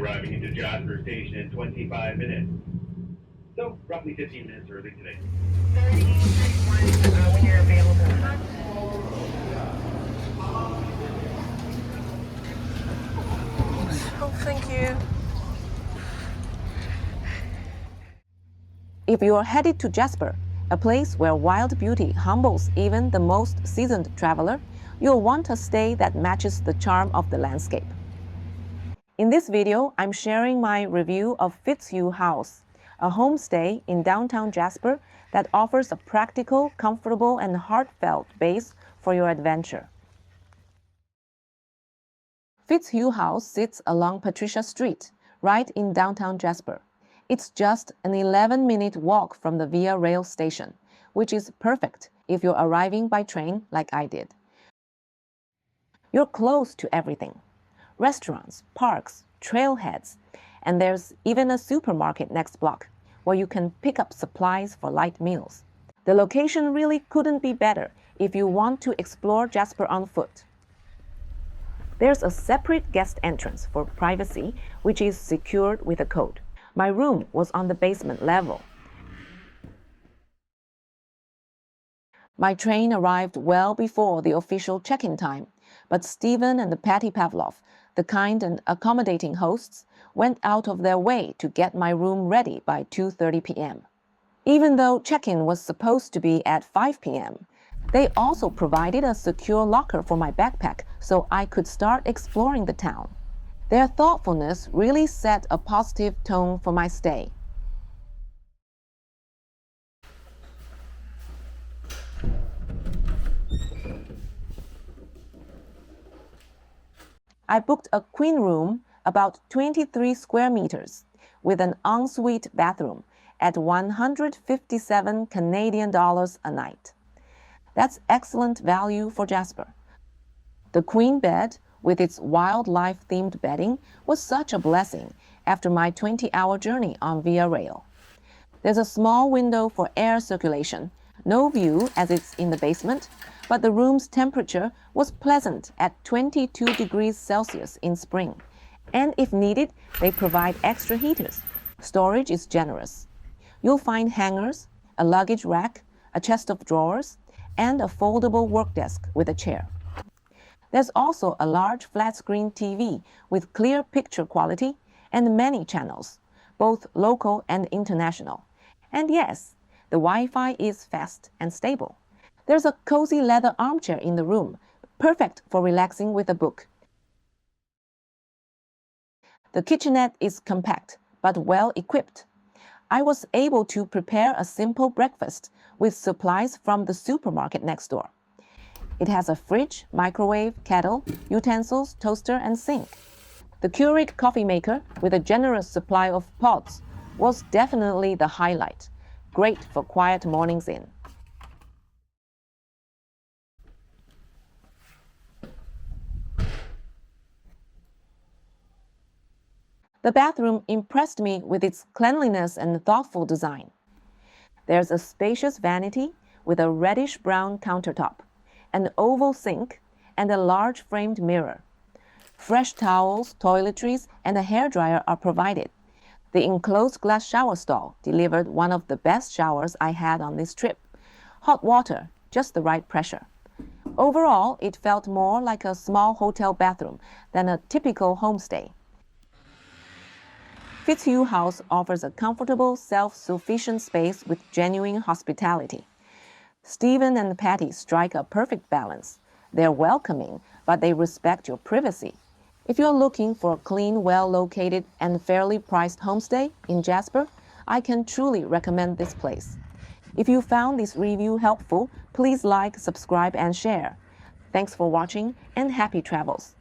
arriving into Jasper Station in 25 minutes. So, roughly 15 minutes early today. 30, when you're available. Oh, thank you. If you're headed to Jasper, a place where wild beauty humbles even the most seasoned traveler, you'll want a stay that matches the charm of the landscape. In this video, I'm sharing my review of Fitzhugh House, a homestay in downtown Jasper that offers a practical, comfortable, and heartfelt base for your adventure. Fitzhugh House sits along Patricia Street, right in downtown Jasper. It's just an 11-minute walk from the VIA Rail Station, which is perfect if you're arriving by train like I did. You're close to everything: restaurants, parks, trailheads, and there's even a supermarket next block where you can pick up supplies for light meals. The location really couldn't be better if you want to explore Jasper on foot. There's a separate guest entrance for privacy, which is secured with a code. My room was on the basement level. My train arrived well before the official check-in time, but Stephen and Patty Pavlov, the kind and accommodating hosts, went out of their way to get my room ready by 2:30 p.m. Even though check-in was supposed to be at 5 p.m., they also provided a secure locker for my backpack so I could start exploring the town. Their thoughtfulness really set a positive tone for my stay. I booked a queen room about 23 square meters with an ensuite bathroom at 157 Canadian dollars a night. That's excellent value for Jasper. The queen bed, with its wildlife-themed bedding, was such a blessing after my 20-hour journey on VIA Rail. There's a small window for air circulation, no view as it's in the basement, but the room's temperature was pleasant at 22 degrees Celsius in spring, and if needed, they provide extra heaters. Storage is generous. You'll find hangers, a luggage rack, a chest of drawers, and a foldable work desk with a chair. There's also a large flat-screen TV with clear picture quality and many channels, both local and international. And yes, the Wi-Fi is fast and stable. There's a cozy leather armchair in the room, perfect for relaxing with a book. The kitchenette is compact, but well equipped. I was able to prepare a simple breakfast with supplies from the supermarket next door. It has a fridge, microwave, kettle, utensils, toaster, and sink. The Keurig coffee maker with a generous supply of pods was definitely the highlight. Great for quiet mornings in. The bathroom impressed me with its cleanliness and thoughtful design. There's a spacious vanity with a reddish-brown countertop, an oval sink, and a large framed mirror. Fresh towels, toiletries, and a hairdryer are provided. The enclosed glass shower stall delivered one of the best showers I had on this trip. Hot water, just the right pressure. Overall, it felt more like a small hotel bathroom than a typical homestay. Fitzhugh House offers a comfortable, self-sufficient space with genuine hospitality. Stephen and Patty strike a perfect balance. They're welcoming, but they respect your privacy. If you're looking for a clean, well-located, and fairly priced homestay in Jasper, I can truly recommend this place. If you found this review helpful, please like, subscribe, and share. Thanks for watching, and happy travels.